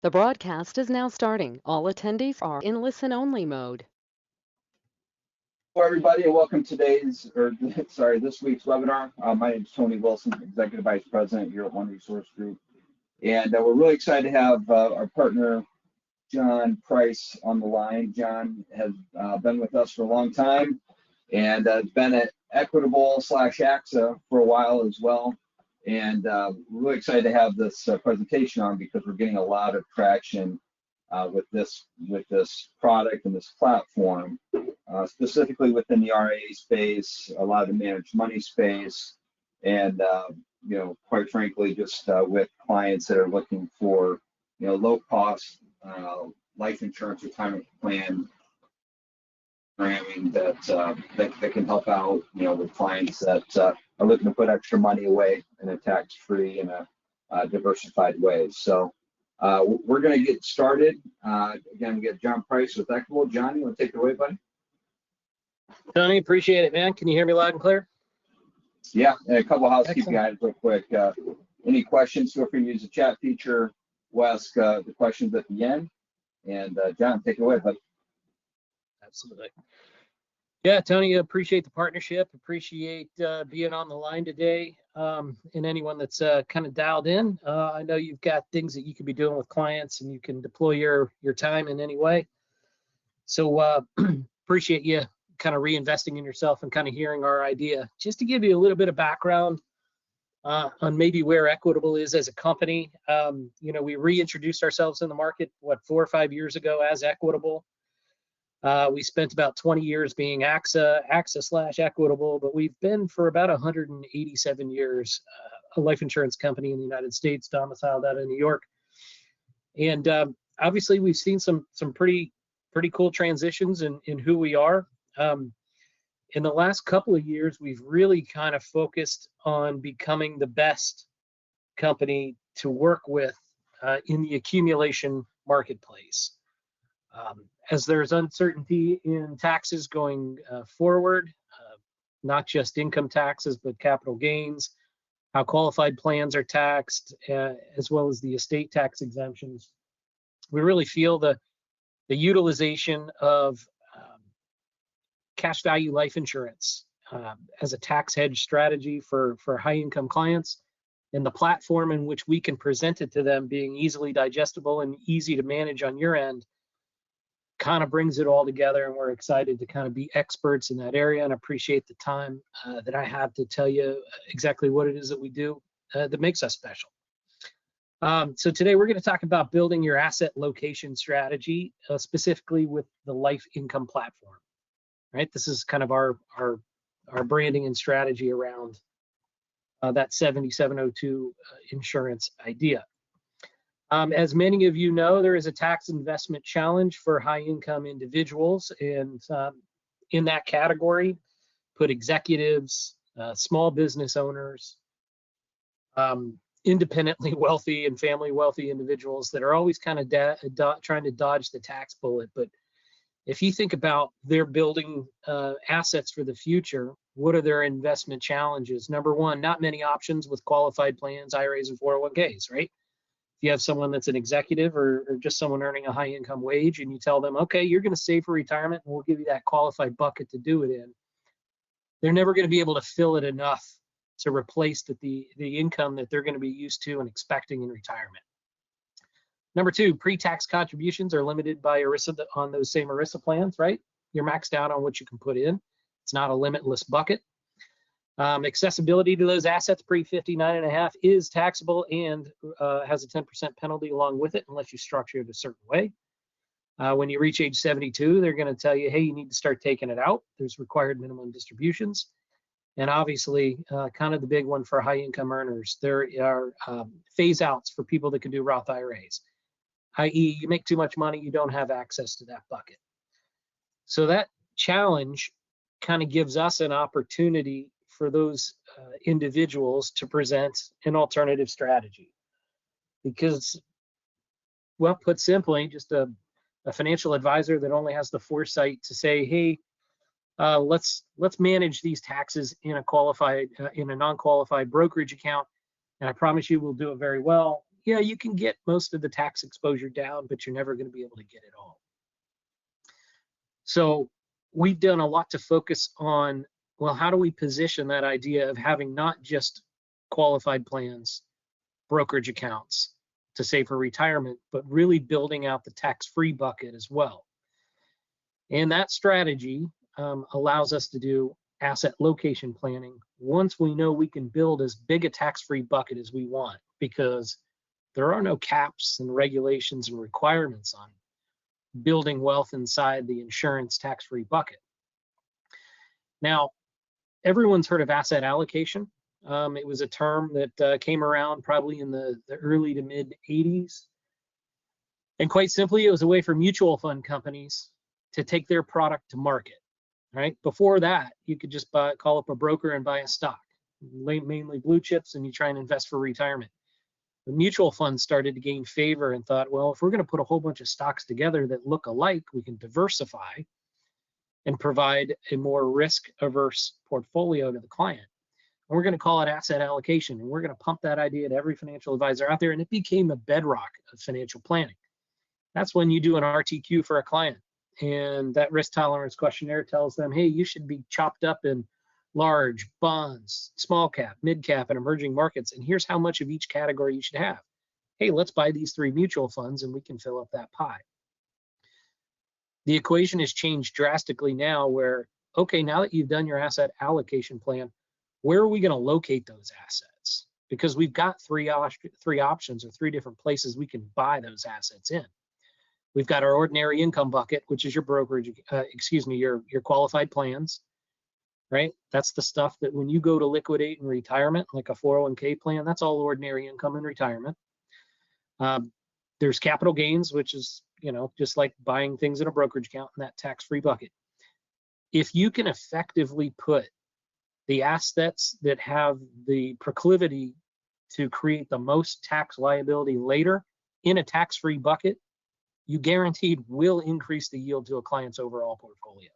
The broadcast is now starting. All attendees are in listen-only mode. Hello, everybody, and welcome to this week's webinar. My name is Tony Wilson, Executive Vice President here at One Resource Group, and we're really excited to have our partner John Price on the line. John has been with us for a long time, and has been at Equitable/AXA for a while as well. And we're really excited to have this presentation on because we're getting a lot of traction with this product and this platform. Specifically within the RIA space, a lot of the managed money space, and quite frankly, just with clients that are looking for low cost life insurance retirement plan programming that can help out with clients that are looking to put extra money away in a tax-free and a diversified way. So we're going to get started. Again, we get John Price with Equitable. John, you want to take it away, buddy? Tony, appreciate it, man. Can you hear me loud and clear? Yeah, and a couple of housekeeping Excellent. items real quick. Any questions, feel free to use the chat feature. We'll ask the questions at the end. And John, take it away, buddy. Absolutely. Yeah, Tony, appreciate the partnership. Appreciate being on the line today. And anyone that's kind of dialed in, I know you've got things that you could be doing with clients and you can deploy your time in any way. So appreciate you kind of reinvesting in yourself and kind of hearing our idea. Just to give you a little bit of background on maybe where Equitable is as a company. We reintroduced ourselves in the market, 4 or 5 years ago as Equitable. We spent about 20 years being AXA/Equitable, but we've been for about 187 years a life insurance company in the United States, domiciled out of New York. And obviously, we've seen some pretty cool transitions in who we are. In the last couple of years, we've really kind of focused on becoming the best company to work with in the accumulation marketplace. As there's uncertainty in taxes going forward, not just income taxes, but capital gains, how qualified plans are taxed, as well as the estate tax exemptions, we really feel the utilization of cash value life insurance as a tax hedge strategy for high income clients, and the platform in which we can present it to them being easily digestible and easy to manage on your end kind of brings it all together. And we're excited to kind of be experts in that area and appreciate the time that I have to tell you exactly what it is that we do that makes us special. So today we're going to talk about building your asset location strategy, specifically with the life income platform. Right, this is kind of our branding and strategy around that 7702 insurance idea. As many of you know, there is a tax investment challenge for high income individuals, and in that category, put executives, small business owners, independently wealthy and family wealthy individuals that are always kind of trying to dodge the tax bullet. But if you think about their building assets for the future, what are their investment challenges? Number one, not many options with qualified plans, IRAs, and 401ks, right? If you have someone that's an executive or just someone earning a high income wage and you tell them, okay, you're going to save for retirement and we'll give you that qualified bucket to do it in, they're never going to be able to fill it enough to replace the income that they're going to be used to and expecting in retirement. Number two, pre-tax contributions are limited by ERISA on those same ERISA plans, right? You're maxed out on what you can put in. It's not a limitless bucket. Accessibility to those assets pre-59.5 is taxable and has a 10% penalty along with it unless you structure it a certain way. When you reach age 72, they're going to tell you, hey, you need to start taking it out. There's required minimum distributions. And obviously, kind of the big one for high income earners, there are phase outs for people that can do Roth IRAs. i.e., you make too much money, you don't have access to that bucket. So that challenge kind of gives us an opportunity for those individuals to present an alternative strategy. Because, well, put simply, just a financial advisor that only has the foresight to say, hey, let's manage these taxes in a non-qualified brokerage account, and I promise you we'll do it very well. yeah, you can get most of the tax exposure down, but you're never going to be able to get it all. So we've done a lot to focus on, well, how do we position that idea of having not just qualified plans, brokerage accounts to save for retirement, but really building out the tax-free bucket as well. And that strategy allows us to do asset location planning once we know we can build as big a tax-free bucket as we want, because there are no caps and regulations and requirements on building wealth inside the insurance tax-free bucket. Now, everyone's heard of asset allocation. It was a term that came around probably in the early to mid 80s. And quite simply, it was a way for mutual fund companies to take their product to market, right? Before that, you could just call up a broker and buy a stock, mainly blue chips, and you try and invest for retirement. The mutual funds started to gain favor and thought, well, if we're going to put a whole bunch of stocks together that look alike, we can diversify and provide a more risk-averse portfolio to the client. And we're going to call it asset allocation, and we're going to pump that idea to every financial advisor out there, and it became a bedrock of financial planning. That's when you do an RTQ for a client, and that risk tolerance questionnaire tells them, hey, you should be chopped up in large, bonds, small cap, mid cap, and emerging markets, and here's how much of each category you should have. Hey, let's buy these 3 mutual funds and we can fill up that pie. The equation has changed drastically now where, okay, now that you've done your asset allocation plan, where are we going to locate those assets? Because we've got three options or 3 different places we can buy those assets in. We've got our ordinary income bucket, which is your brokerage, your qualified plans, right? That's the stuff that when you go to liquidate in retirement, like a 401k plan, that's all ordinary income in retirement. There's capital gains, which is, just like buying things in a brokerage account in that tax-free bucket. If you can effectively put the assets that have the proclivity to create the most tax liability later in a tax-free bucket, you guaranteed will increase the yield to a client's overall portfolio.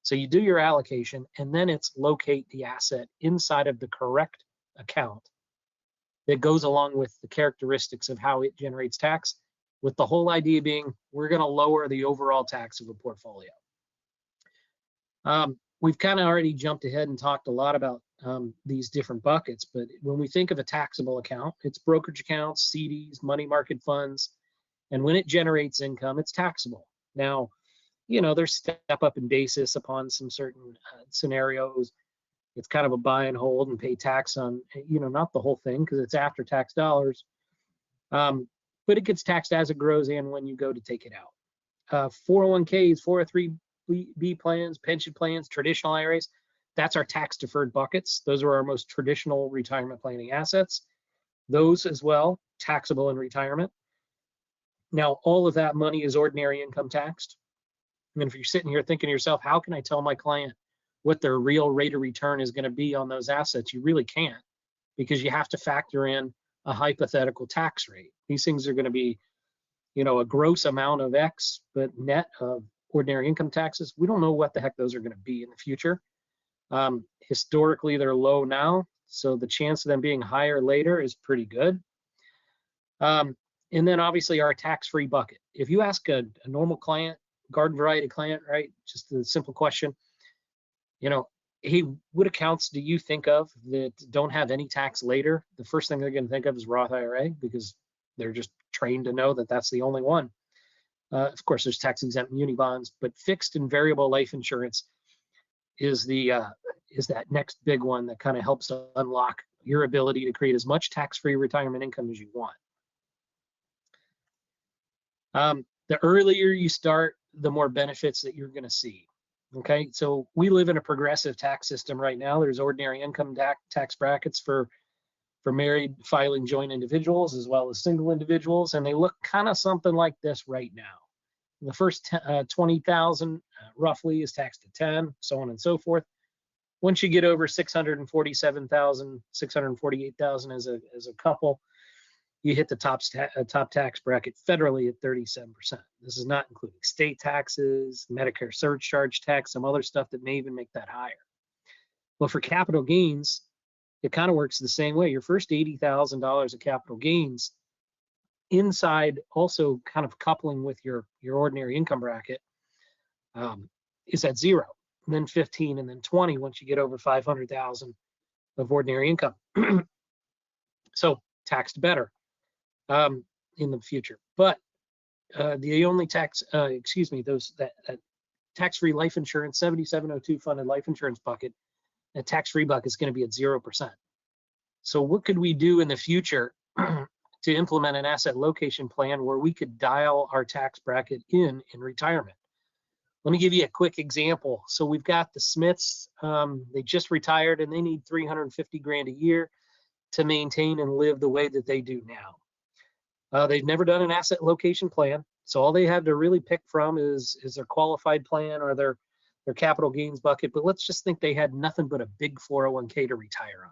So you do your allocation, and then it's locate the asset inside of the correct account that goes along with the characteristics of how it generates tax, with the whole idea being we're going to lower the overall tax of a portfolio. We've kind of already jumped ahead and talked a lot about these different buckets, but when we think of a taxable account, it's brokerage accounts, CDs, money market funds, and when it generates income, it's taxable. Now, there's step up in basis upon some certain scenarios. It's kind of a buy and hold and pay tax on, not the whole thing because it's after tax dollars, but it gets taxed as it grows and when you go to take it out. 401ks, 403b plans, pension plans, traditional IRAs, that's our tax deferred buckets. Those are our most traditional retirement planning assets. Those as well, taxable in retirement. Now, all of that money is ordinary income taxed. And if you're sitting here thinking to yourself, how can I tell my client what their real rate of return is going to be on those assets? You really can't, because you have to factor in a hypothetical tax rate. These things are going to be, a gross amount of X, but net of ordinary income taxes, we don't know what the heck those are going to be in the future. Historically, they're low now, so the chance of them being higher later is pretty good. And then obviously our tax-free bucket. If you ask a normal client, garden variety client, right, just a simple question, hey, what accounts do you think of that don't have any tax later? The first thing they're going to think of is Roth IRA, because they're just trained to know that that's the only one. Of course, there's tax exempt muni bonds, but fixed and variable life insurance is that next big one that kind of helps to unlock your ability to create as much tax-free retirement income as you want. The earlier you start, the more benefits that you're going to see. Okay, so we live in a progressive tax system right now. There's ordinary income tax brackets for married filing joint individuals as well as single individuals, and they look kind of something like this right now. The first 20,000 roughly is taxed at 10, so on and so forth. Once you get over 647,000, 648,000 as a couple, you hit the top tax bracket federally at 37%. This is not including state taxes, Medicare surcharge tax, some other stuff that may even make that higher. Well, for capital gains, it kind of works the same way. Your first $80,000 of capital gains inside, also kind of coupling with your ordinary income bracket, is at 0, and then 15, and then 20 once you get over 500,000 of ordinary income. So taxed better in the future. But the only tax, that tax-free life insurance, 7702 funded life insurance bucket, that tax-free bucket is going to be at 0%. So what could we do in the future to implement an asset location plan where we could dial our tax bracket in retirement? Let me give you a quick example. So we've got the Smiths, they just retired and they need 350 grand a year to maintain and live the way that they do now. They've never done an asset location plan. So all they have to really pick from is their qualified plan or their capital gains bucket. But let's just think they had nothing but a big 401k to retire on.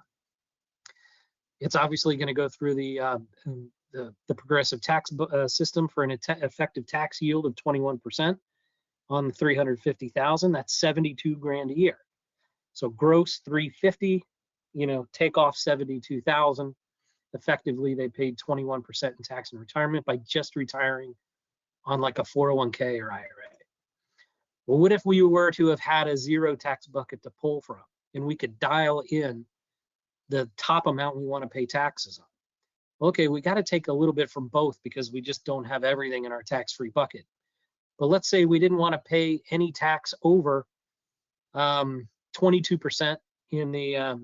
It's obviously going to go through the progressive tax system for an effective tax yield of 21% on the 350,000. That's 72 grand a year. So gross 350, take off 72,000. Effectively, they paid 21% in tax in retirement by just retiring on like a 401k or IRA. Well, what if we were to have had a 0 tax bucket to pull from, and we could dial in the top amount we want to pay taxes on? Okay, we got to take a little bit from both because we just don't have everything in our tax-free bucket. But let's say we didn't want to pay any tax over 22% in the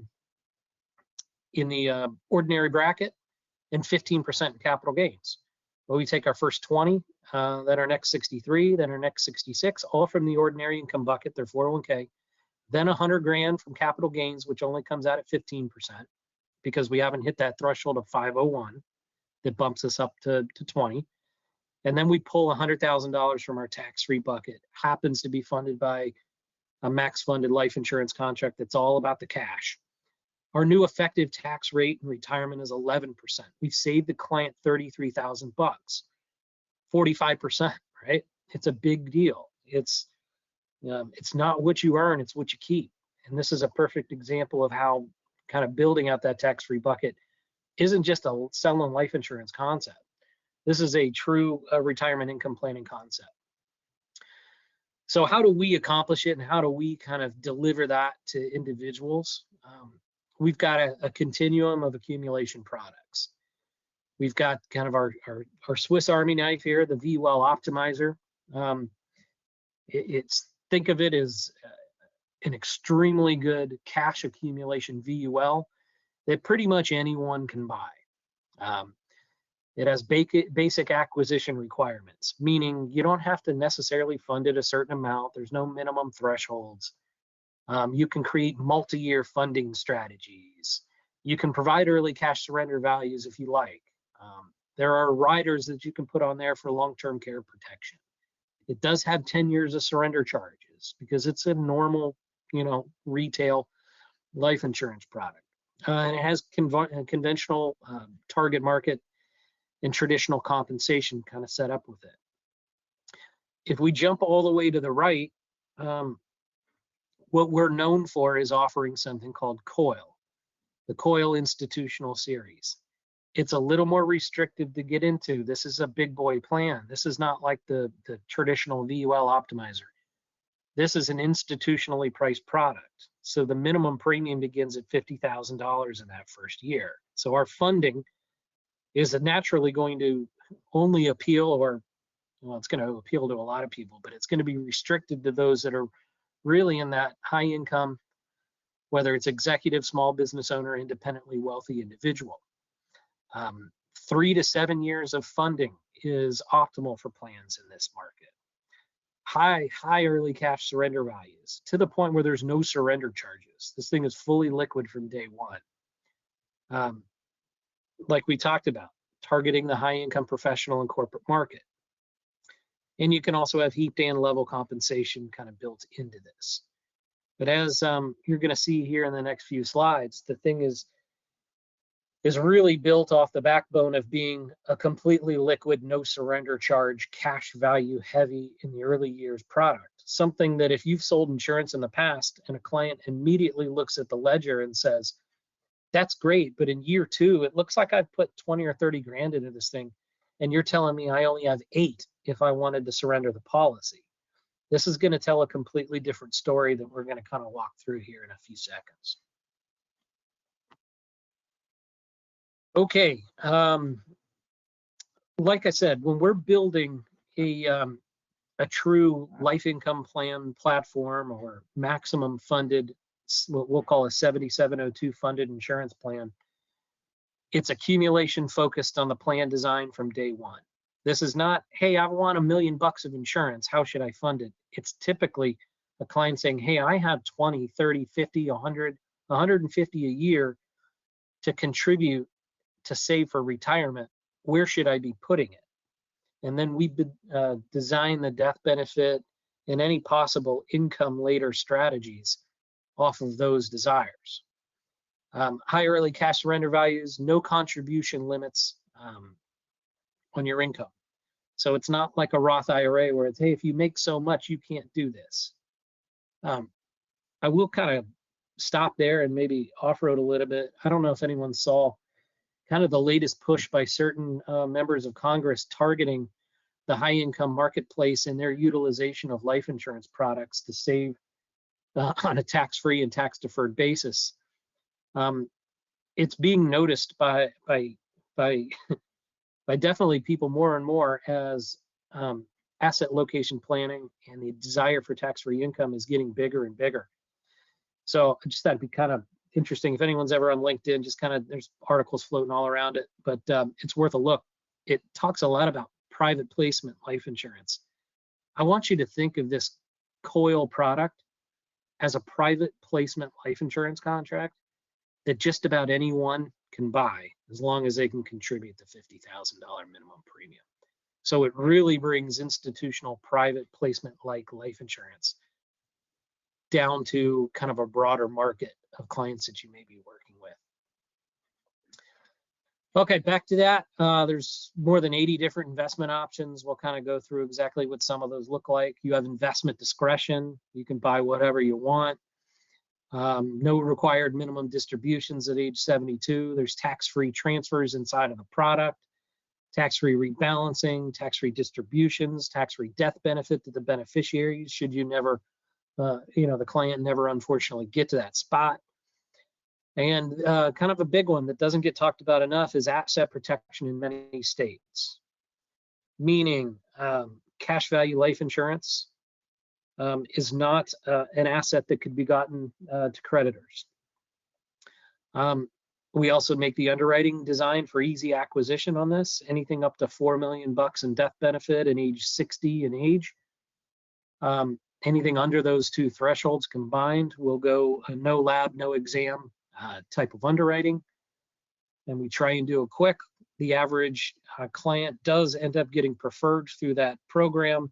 ordinary bracket and 15% in capital gains. Well, we take our first 20, then our next 63, then our next 66, all from the ordinary income bucket, their 401k, then 100 grand from capital gains, which only comes out at 15% because we haven't hit that threshold of 501 that bumps us up to 20. And then we pull $100,000 from our tax-free bucket. Happens to be funded by a max-funded life insurance contract that's all about the cash. Our new effective tax rate in retirement is 11%. We've saved the client $33,000, 45%, right? It's a big deal. It's not what you earn, it's what you keep. And this is a perfect example of how kind of building out that tax-free bucket isn't just a selling life insurance concept. This is a true retirement income planning concept. So how do we accomplish it, and how do we kind of deliver that to individuals? We've got a continuum of accumulation products. We've got kind of our Swiss Army knife here, the VUL Optimizer. Think of it as an extremely good cash accumulation VUL that pretty much anyone can buy. It has basic acquisition requirements, meaning you don't have to necessarily fund it a certain amount. There's no minimum thresholds. You can create multi-year funding strategies. You can provide early cash surrender values if you like. There are riders that you can put on there for long-term care protection. It does have 10 years of surrender charges because it's a normal, retail life insurance product. And it has conventional target market and traditional compensation kind of set up with it. If we jump all the way to the right, what we're known for is offering something called COIL, the COIL Institutional Series. It's a little more restricted to get into. This is a big boy plan. This is not like the traditional VUL Optimizer. This is an institutionally priced product. So the minimum premium begins at $50,000 in that first year. So our funding is naturally going to only appeal, or well, it's going to appeal to a lot of people, but it's going to be restricted to those that are really in that high income, whether it's executive, small business owner, independently wealthy individual. 3 to 7 years of funding is optimal for plans in this market. High early cash surrender values to the point where there's no surrender charges. This thing is fully liquid from day one. Like we talked about, targeting the high income professional and corporate market. And you can also have heaped and level compensation kind of built into this. But as you're going to see here in the next few slides, the thing is really built off the backbone of being a completely liquid, no surrender charge, cash value heavy in the early years product. Something that if you've sold insurance in the past and a client immediately looks at the ledger and says, that's great, but in year 2, it looks like I've put 20 or 30 grand into this thing and you're telling me I only have 8 if I wanted to surrender the policy. This is going to tell a completely different story that we're going to kind of walk through here in a few seconds. Okay, like I said, when we're building a true life income plan platform or maximum funded, what we'll call a 7702 funded insurance plan, it's accumulation focused on the plan design from day one. This is not, hey, I want $1 million of insurance. How should I fund it? It's typically a client saying, hey, I have 20, 30, 50, 100, 150 a year to contribute to save for retirement. Where should I be putting it? And then we design the death benefit and any possible income later strategies off of those desires. High early cash surrender values, no contribution limits on your income. So it's not like a Roth IRA where it's, hey, if you make so much, you can't do this. I will kind of stop there and maybe off-road a little bit. I don't know if anyone saw kind of the latest push by certain members of Congress targeting the high income marketplace and their utilization of life insurance products to save on a tax-free and tax-deferred basis. It's being noticed by definitely people more and more as asset location planning and the desire for tax-free income is getting bigger and bigger. So I just thought it'd be kind of interesting if anyone's ever on LinkedIn, just kind of, there's articles floating all around it, but it's worth a look. It talks a lot about private placement life insurance. I want you to think of this COIL product as a private placement life insurance contract that just about anyone can buy as long as they can contribute the $50,000 minimum premium. So it really brings institutional private placement like life insurance down to kind of a broader market of clients that you may be working with. Okay, back to that. There's more than 80 different investment options. We'll kind of go through exactly what some of those look like. You have investment discretion. You can buy whatever you want. No required minimum distributions at age 72. There's tax-free transfers inside of the product, tax-free rebalancing, tax-free distributions, tax-free death benefit to the beneficiaries should you never, the client never unfortunately get to that spot. And kind of a big one that doesn't get talked about enough is asset protection in many states, meaning cash value life insurance is not an asset that could be gotten to creditors. We also make the underwriting design for easy acquisition on this, anything up to $4 million in death benefit and age 60 in age. Anything under those two thresholds combined will go a no lab, no exam type of underwriting. And we try and do it quick. The average client does end up getting preferred through that program.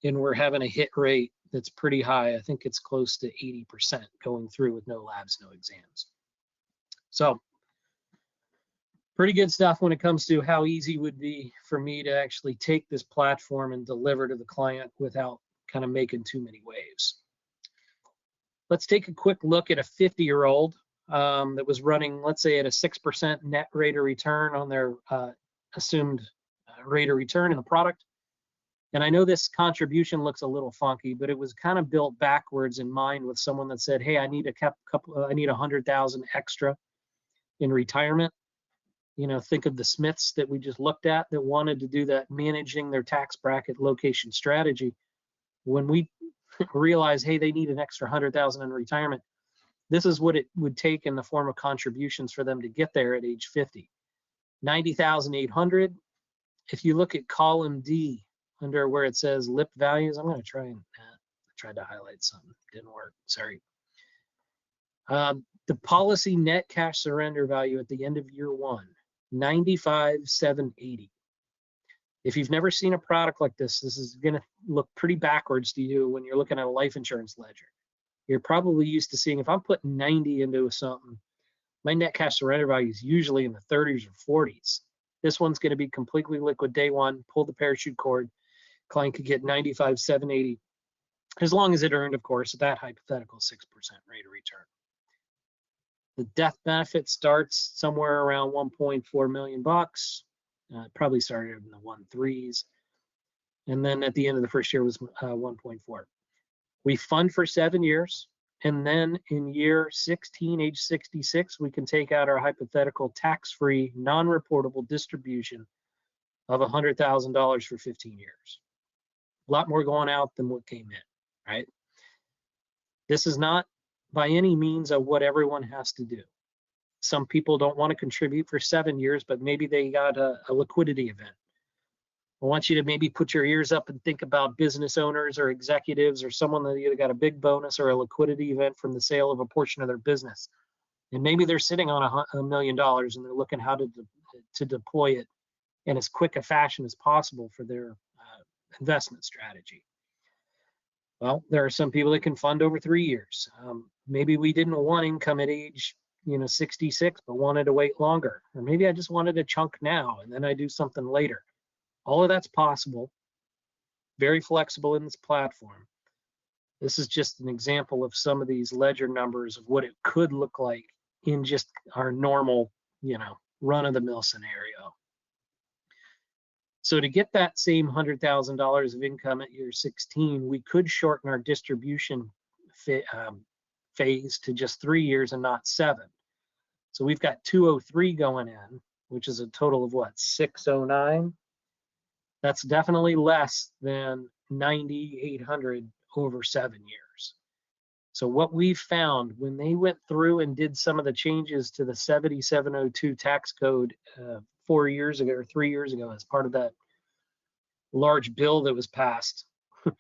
And we're having a hit rate that's pretty high. I think it's close to 80% going through with no labs, no exams. So pretty good stuff when it comes to how easy it would be for me to actually take this platform and deliver to the client without kind of making too many waves. Let's take a quick look at a 50-year-old that was running, let's say, at a 6% net rate of return on their assumed rate of return in the product. And I know this contribution looks a little funky, but it was kind of built backwards in mind with someone that said, hey, I need I need 100,000 extra in retirement. You know, think of the Smiths that we just looked at that wanted to do that managing their tax bracket location strategy. When we realize, hey, they need an extra 100,000 in retirement, this is what it would take in the form of contributions for them to get there at age 50. 90,800. If you look at column D under where it says LIP values, I'm going to try and tried to highlight something, didn't work. Sorry. The policy net cash surrender value at the end of year one, 95,780. If you've never seen a product like this is going to look pretty backwards to you when you're looking at a life insurance ledger. You're probably used to seeing, if I'm putting 90 into something, my net cash surrender value is usually in the 30s or 40s. This one's going to be completely liquid day one, pull the parachute cord, client could get 95,780, as long as it earned, of course, that hypothetical 6% rate of return. The death benefit starts somewhere around 1.4 million bucks. Probably started in the 1.3s. And then at the end of the first year was 1.4. We fund for 7 years. And then in year 16, age 66, we can take out our hypothetical tax-free, non-reportable distribution of $100,000 for 15 years. A lot more going out than what came in, right? This is not by any means of what everyone has to do. Some people don't want to contribute for 7 years, but maybe they got a liquidity event. I want you to maybe put your ears up and think about business owners or executives or someone that either got a big bonus or a liquidity event from the sale of a portion of their business. And maybe they're sitting on $1 million and they're looking how to deploy it in as quick a fashion as possible for their investment strategy. Well, there are some people that can fund over 3 years. Maybe we didn't want income at age 66, but wanted to wait longer. Or maybe I just wanted a chunk now and then I do something later. All of that's possible, very flexible in this platform. This is just an example of some of these ledger numbers of what it could look like in just our normal, run-of-the-mill scenario. So to get that same $100,000 of income at year 16, we could shorten our distribution phase to just 3 years and not 7. So we've got 203 going in, which is a total of what, 609? That's definitely less than 9,800 over 7 years. So what we found when they went through and did some of the changes to the 7702 tax code 4 years ago or 3 years ago as part of that large bill that was passed, a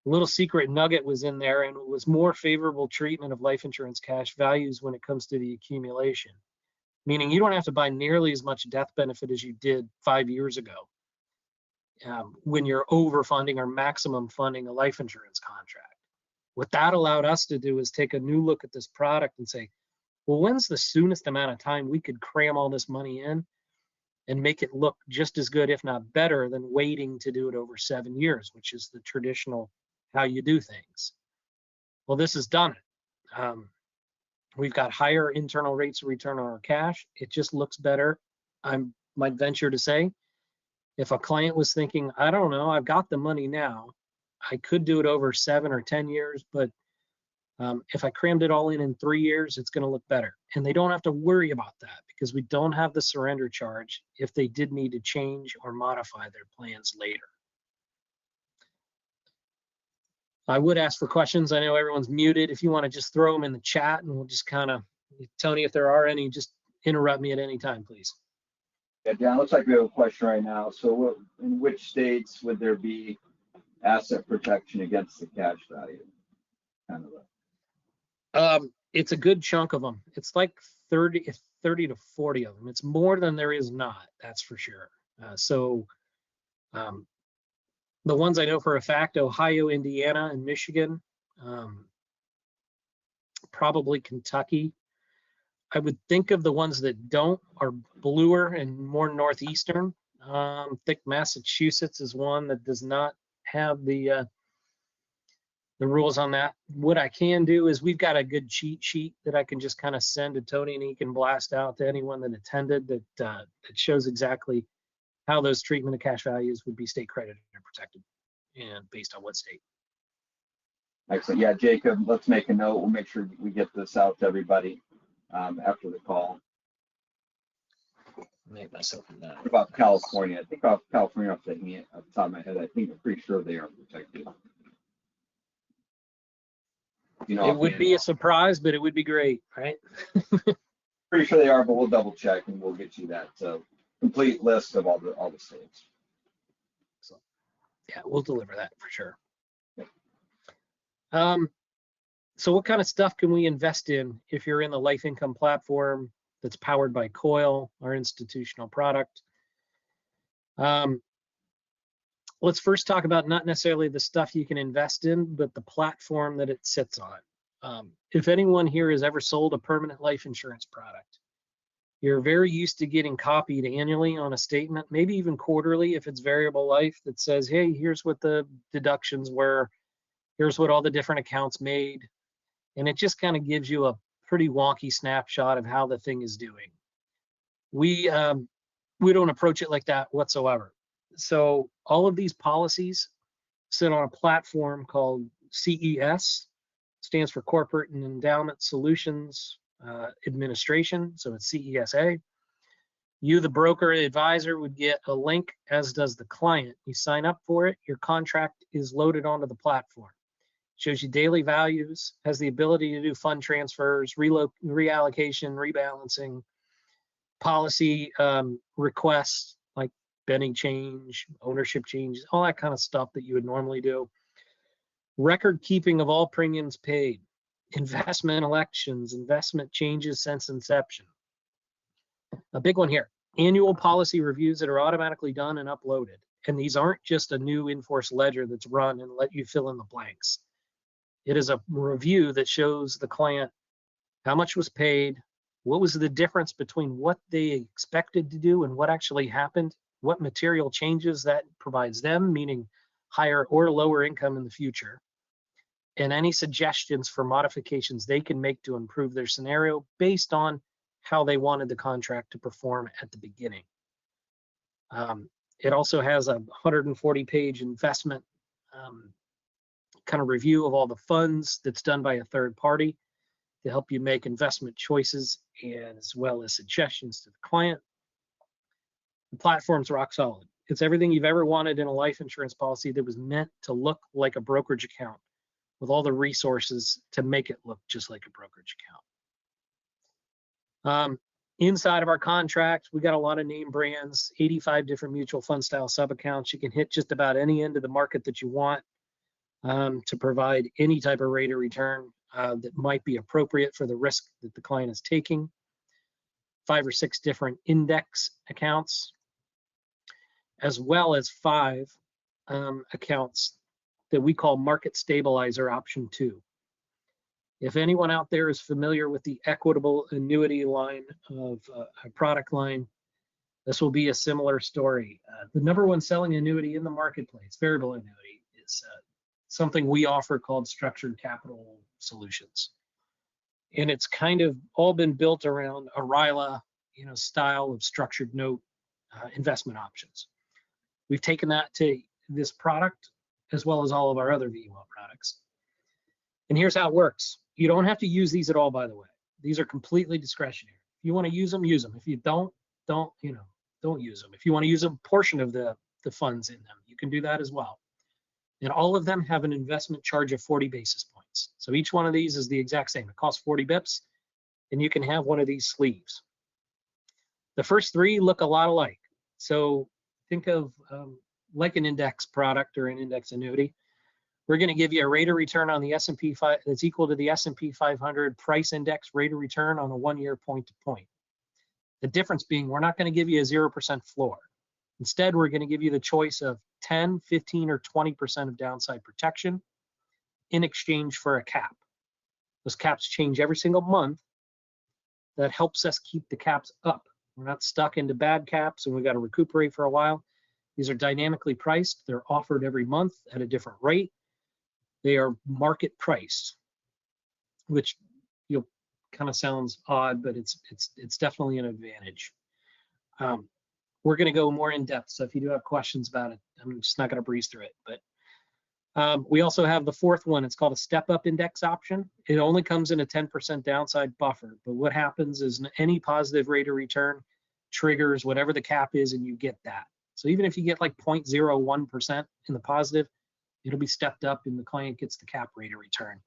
little secret nugget was in there, and it was more favorable treatment of life insurance cash values when it comes to the accumulation, meaning you don't have to buy nearly as much death benefit as you did 5 years ago. When you're overfunding or maximum funding a life insurance contract. What that allowed us to do is take a new look at this product and say, well, when's the soonest amount of time we could cram all this money in and make it look just as good, if not better, than waiting to do it over 7 years, which is the traditional how you do things. Well, this has done it. We've got higher internal rates of return on our cash. It just looks better. I might venture to say, if a client was thinking, I don't know, I've got the money now, I could do it over 7 or 10 years, but if I crammed it all in 3 years, it's going to look better. And they don't have to worry about that because we don't have the surrender charge if they did need to change or modify their plans later. I would ask for questions. I know everyone's muted. If you want to just throw them in the chat and we'll just kind of, Tony, if there are any, just interrupt me at any time, please. Yeah, Dan, looks like we have a question right now. So in which states would there be asset protection against the cash value? Kind of it's a good chunk of them. It's like 30 to 40 of them. It's more than there is not, that's for sure. The ones I know for a fact, Ohio, Indiana, and Michigan, probably Kentucky. I would think of the ones that don't are bluer and more northeastern. I think Massachusetts is one that does not have the rules on that. What I can do is we've got a good cheat sheet that I can just kind of send to Tony and he can blast out to anyone that attended that shows exactly how those treatment of cash values would be state credited and protected and based on what state. excellent. Yeah, Jacob, let's make a note. We'll make sure we get this out to everybody after the call. Make myself in that. What about California? I think California off the top of my head, I'm pretty sure they are protected. It would be a surprise, but it would be great, right? Pretty sure they are, but we'll double check and we'll get you that complete list of all the states. So, yeah, we'll deliver that for sure. Yeah. So what kind of stuff can we invest in if you're in the life income platform that's powered by COIL, our institutional product? Let's first talk about not necessarily the stuff you can invest in, but the platform that it sits on. If anyone here has ever sold a permanent life insurance product, you're very used to getting copied annually on a statement, maybe even quarterly if it's variable life, that says, hey, here's what the deductions were, here's what all the different accounts made. And it just kind of gives you a pretty wonky snapshot of how the thing is doing. We We don't approach it like that whatsoever. So all of these policies sit on a platform called CES, stands for Corporate and Endowment Solutions Administration, so it's CESA. You, the broker advisor, would get a link, as does the client. You sign up for it, your contract is loaded onto the platform. Shows you daily values, has the ability to do fund transfers, reallocation, rebalancing, policy requests like betting change, ownership changes, all that kind of stuff that you would normally do. Record keeping of all premiums paid, investment elections, investment changes since inception. A big one here, annual policy reviews that are automatically done and uploaded. And these aren't just a new in-force ledger that's run and let you fill in the blanks. It is a review that shows the client how much was paid, what was the difference between what they expected to do and what actually happened, what material changes that provides them, meaning higher or lower income in the future, and any suggestions for modifications they can make to improve their scenario based on how they wanted the contract to perform at the beginning. It also has a 140-page investment kind of review of all the funds that's done by a third party to help you make investment choices, and as well as suggestions to the client. The platform's rock solid. It's everything you've ever wanted in a life insurance policy that was meant to look like a brokerage account with all the resources to make it look just like a brokerage account. Inside of our contract, we got a lot of name brands, 85 different mutual fund style sub-accounts. You can hit just about any end of the market that you want to provide any type of rate of return that might be appropriate for the risk that the client is taking. 5 or 6 different index accounts, as well as 5 accounts that we call market stabilizer option 2. If anyone out there is familiar with the equitable annuity line of a product line, this will be a similar story. The #1 selling annuity in the marketplace, variable annuity, is something we offer called structured capital solutions. And it's kind of all been built around a RILA, style of structured note investment options. We've taken that to this product as well as all of our other VUL products. And here's how it works. You don't have to use these at all, by the way. These are completely discretionary. If you want to use them, use them. If you don't use them. If you want to use a portion of the funds in them, you can do that as well. And all of them have an investment charge of 40 basis points. So each one of these is the exact same. It costs 40 bips, and you can have one of these sleeves. The first 3 look a lot alike. So think of like an index product or an index annuity. We're going to give you a rate of return on the S&P 5 that's equal to the S&P 500 price index rate of return on a 1-year point-to-point. The difference being we're not going to give you a 0% floor. Instead, we're going to give you the choice of 10, 15, or 20% of downside protection in exchange for a cap. Those caps change every single month. That helps us keep the caps up. We're not stuck into bad caps and we got to recuperate for a while. These are dynamically priced. They're offered every month at a different rate. They are market priced, which kind of sounds odd, but it's definitely an advantage. We're going to go more in depth, so if you do have questions about it, I'm just not going to breeze through it. But we also have the 4th one. It's called a step-up index option. It only comes in a 10% downside buffer, but what happens is any positive rate of return triggers whatever the cap is, and you get that. So even if you get like 0.01% in the positive, it'll be stepped up, and the client gets the cap rate of return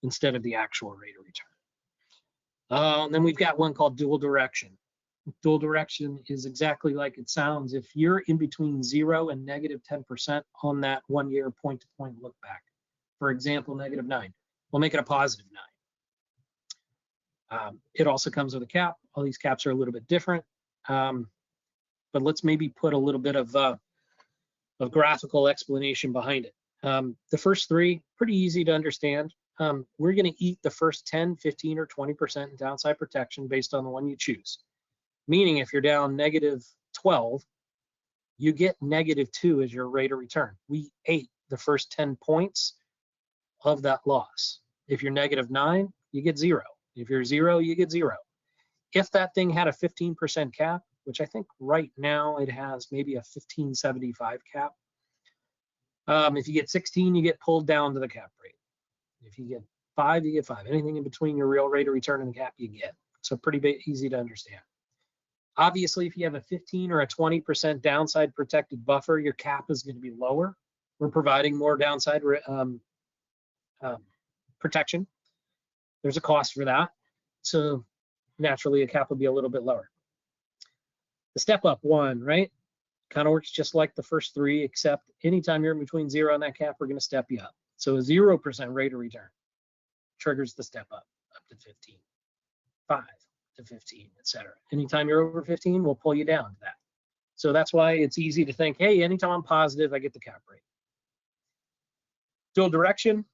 instead of the actual rate of return. Then we've got one called dual direction. Dual direction is exactly like it sounds. If you're in between 0 and -10% on that 1-year point-to-point look back, for example, -9, we'll make it a +9. It also comes with a cap. All these caps are a little bit different, but let's maybe put a little bit of graphical explanation behind it. The first 3, pretty easy to understand. We're going to eat the first 10, 15, or 20% in downside protection based on the one you choose. Meaning if you're down -12, you get -2 as your rate of return. We ate the first 10 points of that loss. If you're -9, you get 0. If you're 0, you get 0. If that thing had a 15% cap, which I think right now it has maybe a 1575 cap. If you get 16, you get pulled down to the cap rate. If you get 5, you get 5. Anything in between your real rate of return and the cap, you get. So pretty easy to understand. Obviously, if you have a 15 or a 20% downside protected buffer, your cap is going to be lower. We're providing more downside protection. There's a cost for that. So naturally, a cap will be a little bit lower. The step up one, right? Kind of works just like the first 3, except anytime you're in between 0 and that cap, we're going to step you up. So a 0% rate of return triggers the step up to 15, 5 to 15, etc. Anytime you're over 15, we'll pull you down to that. So that's why it's easy to think, hey, anytime I'm positive, I get the cap rate. Dual direction,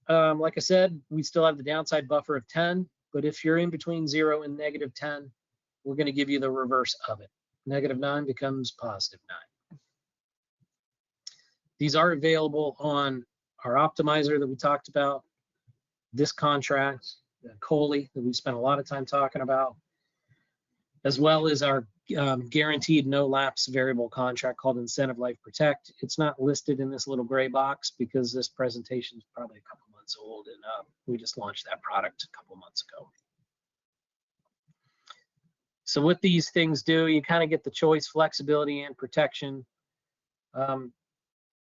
like I said, we still have the downside buffer of 10, but if you're in between 0 and -10, we're going to give you the reverse of it. -9 becomes +9. These are available on our optimizer that we talked about, this contract, the COLI that we spent a lot of time talking about, as well as our guaranteed no lapse variable contract called Incentive Life Protect. It's not listed in this little gray box because this presentation is probably a couple months old, and we just launched that product a couple months ago. So what these things do, you kind of get the choice, flexibility, and protection.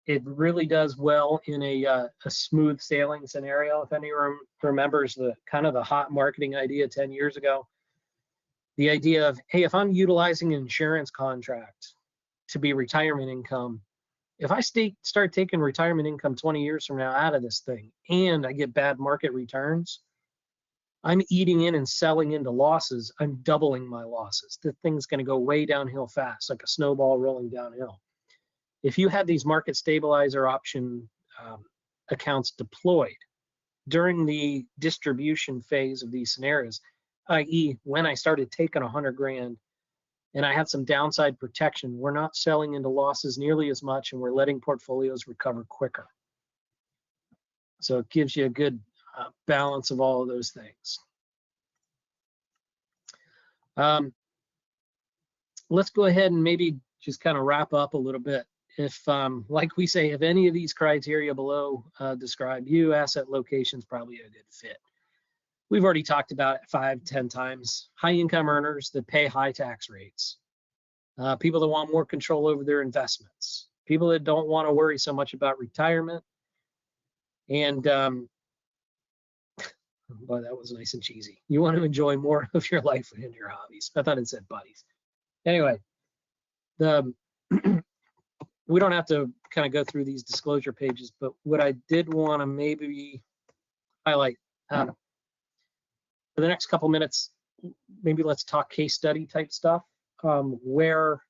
It really does well in a smooth sailing scenario. If anyone remembers the kind of the hot marketing idea 10 years ago, the idea of, hey, if I'm utilizing an insurance contract to be retirement income, if I start taking retirement income 20 years from now out of this thing and I get bad market returns, I'm eating in and selling into losses. I'm doubling my losses. The thing's going to go way downhill fast, like a snowball rolling downhill. If you had these market stabilizer option accounts deployed during the distribution phase of these scenarios, i.e. when I started taking 100 grand and I had some downside protection, we're not selling into losses nearly as much and we're letting portfolios recover quicker. So it gives you a good balance of all of those things. Let's go ahead and maybe just kind of wrap up a little bit. If, like we say, if any of these criteria below describe you, asset location's probably a good fit. We've already talked about it 5, 10 times. High income earners that pay high tax rates. People that want more control over their investments. People that don't want to worry so much about retirement. And boy, that was nice and cheesy. You want to enjoy more of your life and your hobbies. I thought it said buddies. Anyway, we don't have to kind of go through these disclosure pages, but what I did want to maybe highlight for the next couple minutes, maybe let's talk case study type stuff, where,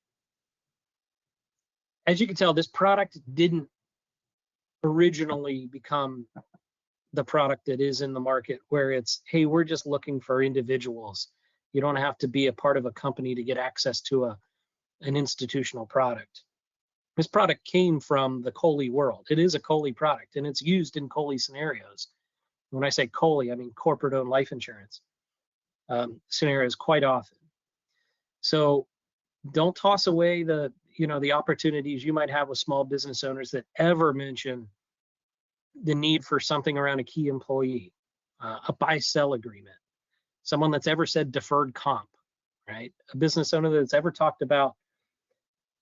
as you can tell, this product didn't originally become the product that is in the market, where it's, hey, we're just looking for individuals. You don't have to be a part of a company to get access to an institutional product. This product came from the COLI world. It is a COLI product, and it's used in COLI scenarios. When I say COLI, I mean corporate-owned life insurance scenarios quite often. So don't toss away the opportunities you might have with small business owners that ever mention the need for something around a key employee, a buy-sell agreement, someone that's ever said deferred comp, right? A business owner that's ever talked about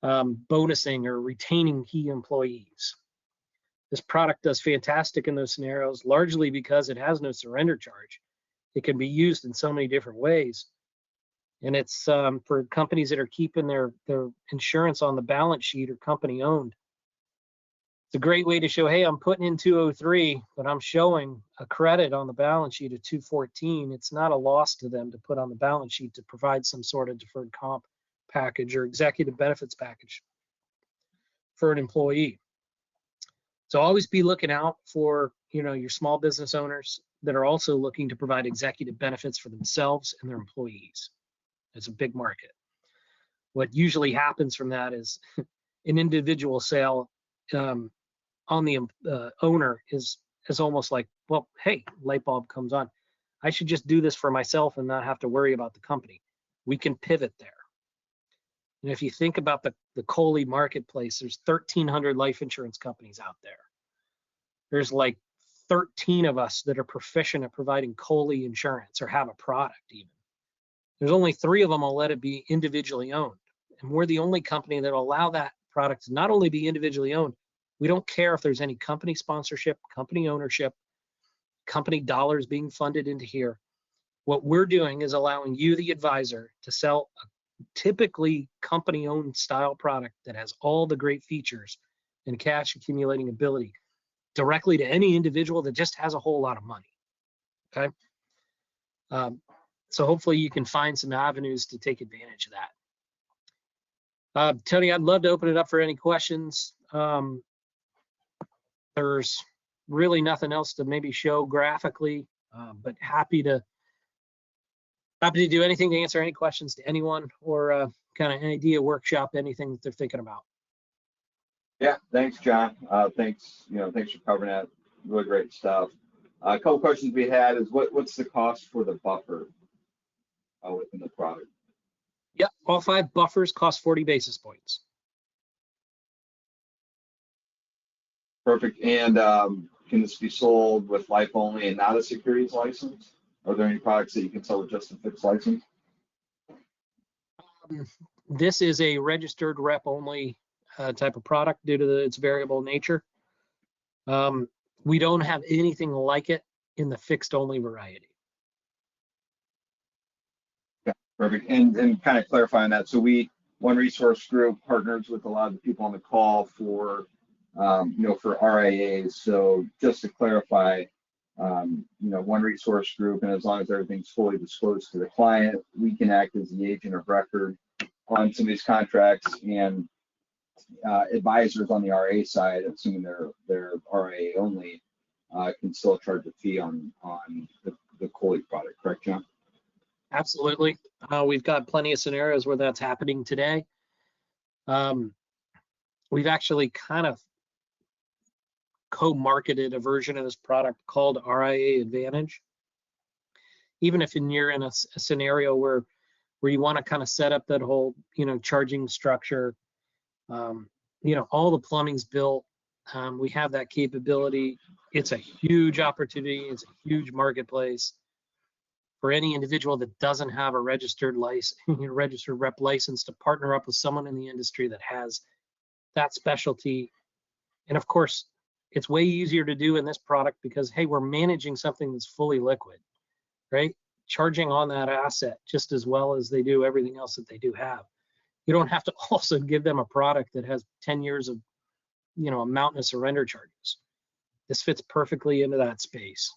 bonusing or retaining key employees. This product does fantastic in those scenarios, largely because it has no surrender charge. It can be used in so many different ways. And it's for companies that are keeping their insurance on the balance sheet or company owned. It's a great way to show, hey, I'm putting in 203, but I'm showing a credit on the balance sheet of 214. It's not a loss to them to put on the balance sheet to provide some sort of deferred comp package or executive benefits package for an employee. So always be looking out for, your small business owners that are also looking to provide executive benefits for themselves and their employees. It's a big market. What usually happens from that is an individual sale on the owner is almost like, well, hey, light bulb comes on. I should just do this for myself and not have to worry about the company. We can pivot there. And if you think about the COLI marketplace, there's 1,300 life insurance companies out there. There's like 13 of us that are proficient at providing COLI insurance or have a product even. There's only 3 of them will let it be individually owned. And we're the only company that will allow that product to not only be individually owned, we don't care if there's any company sponsorship, company ownership, company dollars being funded into here. What we're doing is allowing you, the advisor, to sell a typically company-owned style product that has all the great features and cash accumulating ability directly to any individual that just has a whole lot of money. Okay. So hopefully you can find some avenues to take advantage of that. Tony, I'd love to open it up for any questions. There's really nothing else to maybe show graphically, but happy to do anything to answer any questions to anyone or kind of idea workshop anything that they're thinking about. Yeah, thanks, John. Thanks for covering that. Really great stuff. A couple questions we had is what's the cost for the buffer within the product? Yep, all 5 buffers cost 40 basis points. Perfect. And can this be sold with life only and not a securities license? Are there any products that you can sell with just a fixed license? This is a registered rep only type of product due to its variable nature. We don't have anything like it in the fixed only variety. Yeah, perfect. And kind of clarifying that, so One Resource Group partners with a lot of the people on the call for for RIAs. So just to clarify, One Resource Group, and as long as everything's fully disclosed to the client, we can act as the agent of record on some of these contracts, and advisors on the RA side, assuming they're RA only, can still charge a fee on the COLI product, correct, John? Absolutely. We've got plenty of scenarios where that's happening today. We've actually kind of co-marketed a version of this product called RIA Advantage. Even if you're in a scenario where you want to kind of set up that whole, charging structure, all the plumbing's built. We have that capability. It's a huge opportunity. It's a huge marketplace for any individual that doesn't have a registered rep license to partner up with someone in the industry that has that specialty. And of course, it's way easier to do in this product because, hey, we're managing something that's fully liquid, right? Charging on that asset just as well as they do everything else that they do have. You don't have to also give them a product that has 10 years of, a mountain of surrender charges. This fits perfectly into that space.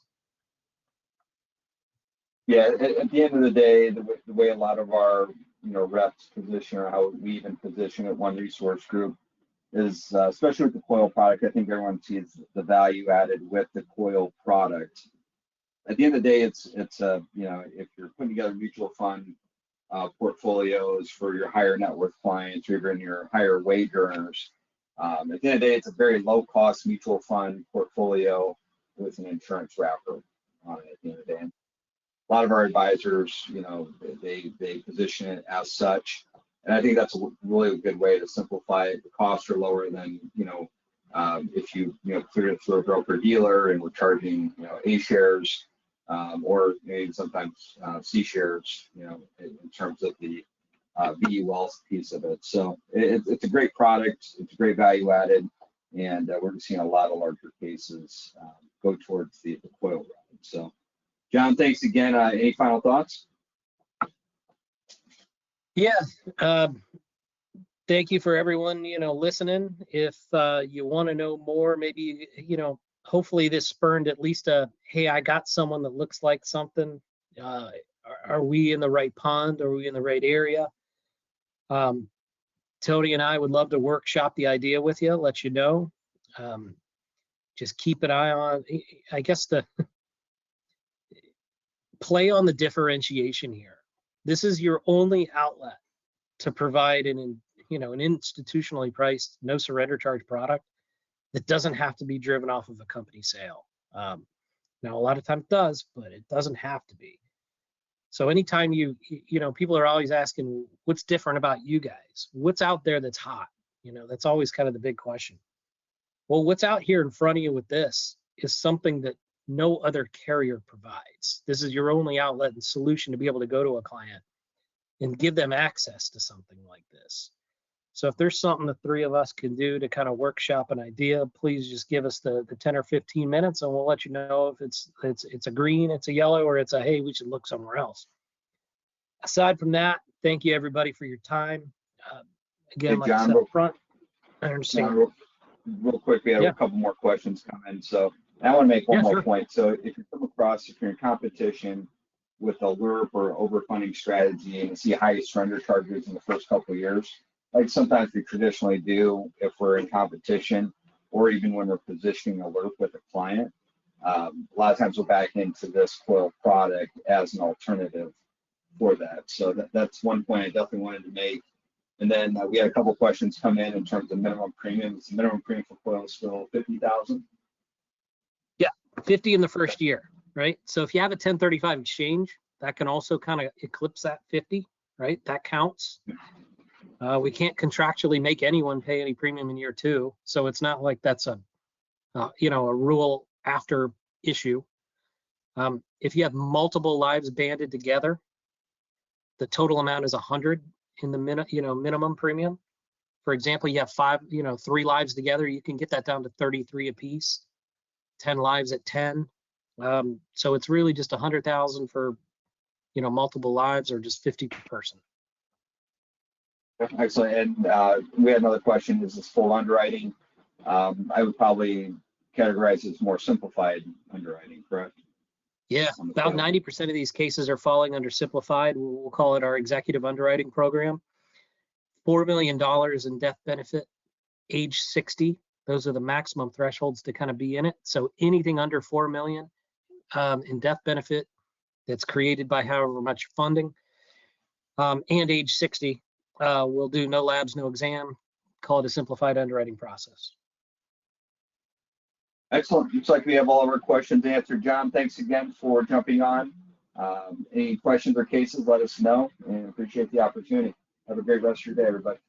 Yeah, at the end of the day, the way a lot of our reps position, or how we even position at One Resource Group, is especially with the COIL product. I think everyone sees the value added with the COIL product. At the end of the day, it's if you're putting together mutual fund portfolios for your higher net worth clients or even your higher wage earners, at the end of the day, it's a very low cost mutual fund portfolio with an insurance wrapper on it at the end of the day. And a lot of our advisors, they position it as such. And I think that's a really good way to simplify it. The costs are lower than, if you clear it through a broker dealer and we're charging, A shares or maybe sometimes C shares, in terms of the VE wealth piece of it. So it's a great product. It's a great value added. And we're seeing a lot of larger cases go towards the COIL route. So, John, thanks again. Any final thoughts? Yeah. Thank you for everyone, listening. If you want to know more, maybe, hopefully this spurned at least hey, I got someone that looks like something. Are we in the right pond? Are we in the right area? Tony and I would love to workshop the idea with you, let you know. Just keep an eye on, I guess, the play on the differentiation here. This is your only outlet to provide an institutionally priced, no surrender charge product that doesn't have to be driven off of a company sale. Now, a lot of times it does, but it doesn't have to be. So anytime people are always asking, what's different about you guys? What's out there that's hot? That's always kind of the big question. Well, what's out here in front of you with this is something that no other carrier provides. This is your only outlet and solution to be able to go to a client and give them access to something like this. So if there's something the three of us can do to kind of workshop an idea, please just give us the 10 or 15 minutes and we'll let you know if it's a green, it's a yellow, or it's a, hey, we should look somewhere else. Aside from that, thank you everybody for your time. Again, Hey, like I said up front, I understand. John, real quick, we have a couple more questions come in. So I want to make one more point. So if you're in competition with a LURP or overfunding strategy and you see high surrender charges in the first couple of years, like sometimes we traditionally do if we're in competition or even when we're positioning a LURP with a client, a lot of times we'll back into this COIL product as an alternative for that. So that's one point I definitely wanted to make. And then we had a couple questions come in terms of minimum premiums. The minimum premium for COIL is still $50,000. Yeah, 50 in the first year, right? So if you have a 1035 exchange, that can also kind of eclipse that 50, right? That counts. We can't contractually make anyone pay any premium in year 2, so it's not like that's a rule after issue. If you have multiple lives banded together, the total amount is 100 in the minimum premium. For example, you have 3 lives together, you can get that down to 33 apiece. 10 lives at 10. So it's really just 100,000 for multiple lives, or just 50 per person. Excellent. And we had another question: is this full underwriting? I would probably categorize it as more simplified underwriting, correct? Yeah, about 90% of these cases are falling under simplified. We'll call it our executive underwriting program. $4 million in death benefit, age 60. Those are the maximum thresholds to kind of be in it. So anything under 4 million in death benefit that's created by however much funding, and age 60, we'll do no labs, no exam, call it a simplified underwriting process. Excellent. Looks like we have all of our questions answered. John, thanks again for jumping on. Any questions or cases, let us know, and appreciate the opportunity. Have a great rest of your day, everybody.